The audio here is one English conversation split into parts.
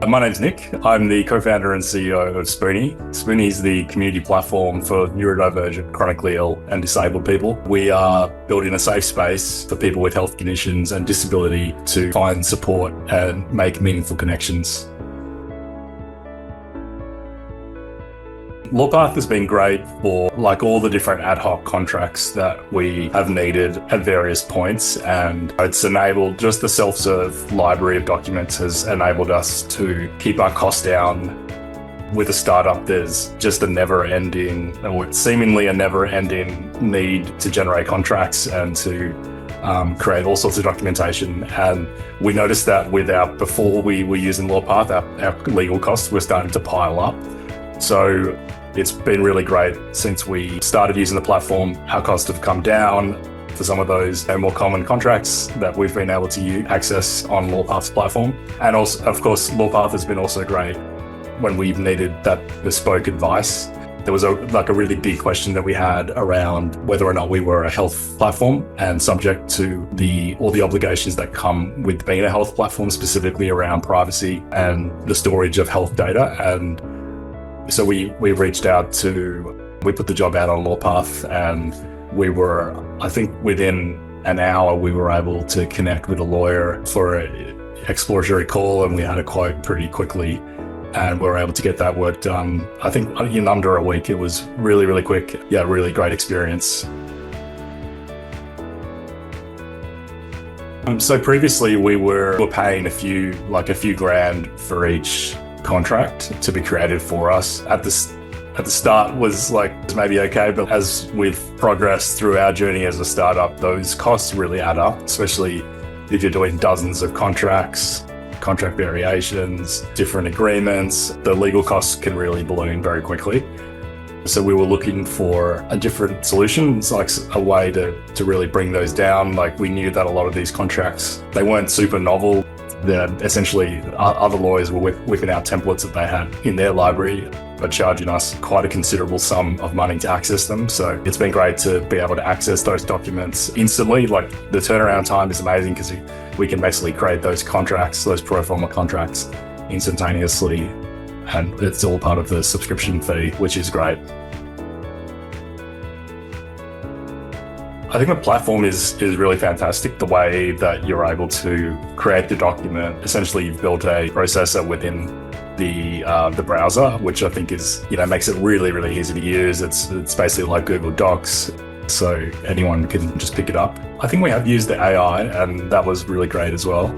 My name's Nick. I'm the co-founder and CEO of Spoony. Spoony is the community platform for neurodivergent, chronically ill and disabled people. We are building a safe space for people with health conditions and disability to find support and make meaningful connections. Lawpath has been great for all the different ad hoc contracts that we have needed at various points, and it's enabled just the self-serve library of documents has enabled us to keep our costs down. With a startup, there's just seemingly a never-ending need to generate contracts and to create all sorts of documentation. And we noticed that before we were using Lawpath, our legal costs were starting to pile up. So it's been really great since we started using the platform. Our costs have come down for some of those more common contracts that we've been able to access on Lawpath's platform. And also, of course, Lawpath has been also great when we've needed that bespoke advice. There was a really big question that we had around whether or not we were a health platform and subject to all the obligations that come with being a health platform, specifically around privacy and the storage of health data. And so we reached out we put the job out on Lawpath, and I think within an hour, we were able to connect with a lawyer for an exploratory call, and we had a quote pretty quickly, and we were able to get that work done. I think in under a week. It was really, really quick. Yeah, really great experience. So previously we were paying a few grand for each contract to be created for us. At the start was maybe okay, but as we've progressed through our journey as a startup, those costs really add up, especially if you're doing dozens of contracts, contract variations, different agreements. The legal costs can really balloon very quickly. So we were looking for a different solution, a way to really bring those down. We knew that a lot of these contracts, they weren't super novel. Essentially, other lawyers were whipping out templates that they had in their library, but charging us quite a considerable sum of money to access them. So it's been great to be able to access those documents instantly. The turnaround time is amazing because we can basically create those contracts, those pro forma contracts, instantaneously, and it's all part of the subscription fee, which is great. I think the platform is really fantastic, the way that you're able to create the document. Essentially, you've built a processor within the browser, which I think makes it really, really easy to use. It's basically like Google Docs, so anyone can just pick it up. I think we have used the AI, and that was really great as well.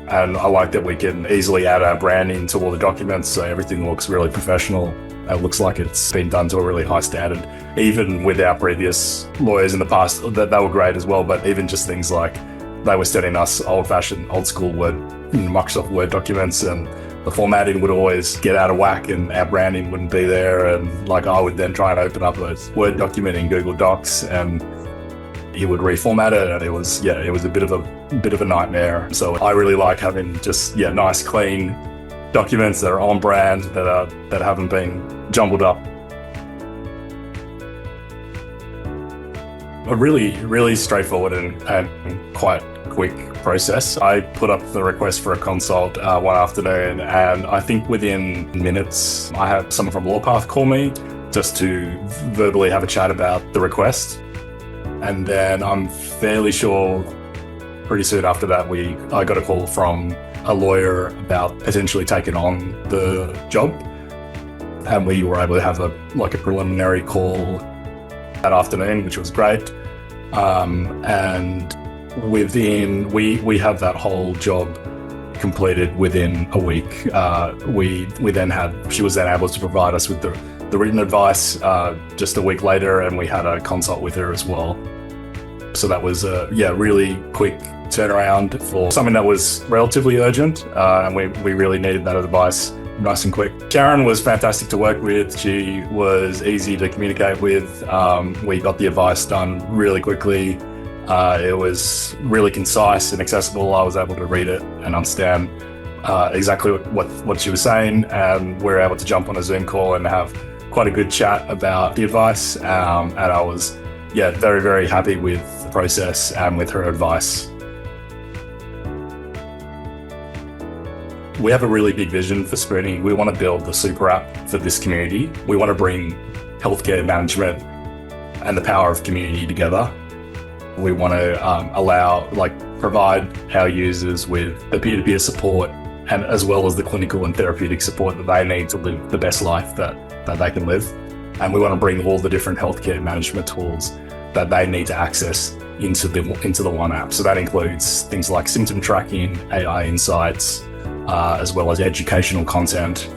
And I like that we can easily add our branding to all the documents, so everything looks really professional. It looks like it's been done to a really high standard. Even with our previous lawyers in the past, that they were great as well, but even just things like they were sending us old-fashioned, old-school Microsoft Word documents, and the formatting would always get out of whack and our branding wouldn't be there. And I would then try and open up a Word document in Google Docs, and he would reformat it, and it was a bit of a nightmare. So I really like having just nice, clean documents that are on brand, that haven't been jumbled up. A really, really straightforward and quite quick process. I put up the request for a consult one afternoon, and I think within minutes, I had someone from Lawpath call me just to verbally have a chat about the request. And then I'm fairly sure pretty soon after that, I got a call from a lawyer about potentially taking on the job. And we were able to have a preliminary call that afternoon, which was great. And we have that whole job completed within a week. She was then able to provide us with the written advice just a week later, and we had a consult with her as well. So that was a really quick turnaround for something that was relatively urgent, and we really needed that advice nice and quick. Sharon was fantastic to work with. She was easy to communicate with. We got the advice done really quickly. It was really concise and accessible. I was able to read it and understand exactly what she was saying, and we were able to jump on a Zoom call and have quite a good chat about the advice, and I was very, very happy with the process and with her advice. We have a really big vision for Spoony. We want to build the super app for this community. We want to bring healthcare management and the power of community together. We want to provide our users with the peer-to-peer support, and as well as the clinical and therapeutic support that they need to live the best life that they can live. And we want to bring all the different healthcare management tools that they need to access into the one app. So that includes things like symptom tracking, AI insights, as well as educational content.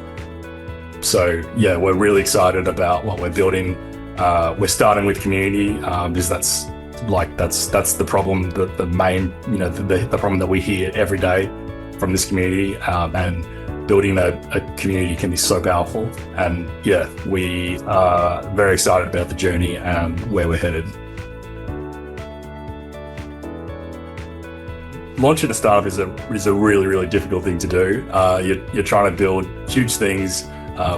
So yeah, we're really excited about what we're building. We're starting with community because that's the problem, the main, the problem that we hear every day from this community, and building a community can be so powerful. And yeah, we are very excited about the journey and where we're headed. Launching a startup is a really, really difficult thing to do. You're trying to build huge things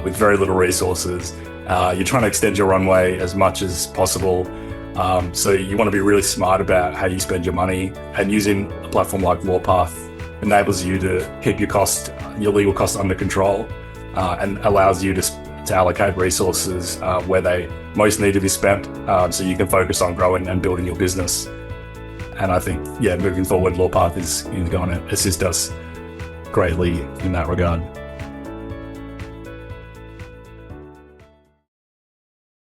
with very little resources. You're trying to extend your runway as much as possible. So you want to be really smart about how you spend your money, and using a platform like Lawpath enables you to keep your legal costs under control, and allows you to allocate resources where they most need to be spent, so you can focus on growing and building your business. And I think, moving forward, Lawpath is going to assist us greatly in that regard.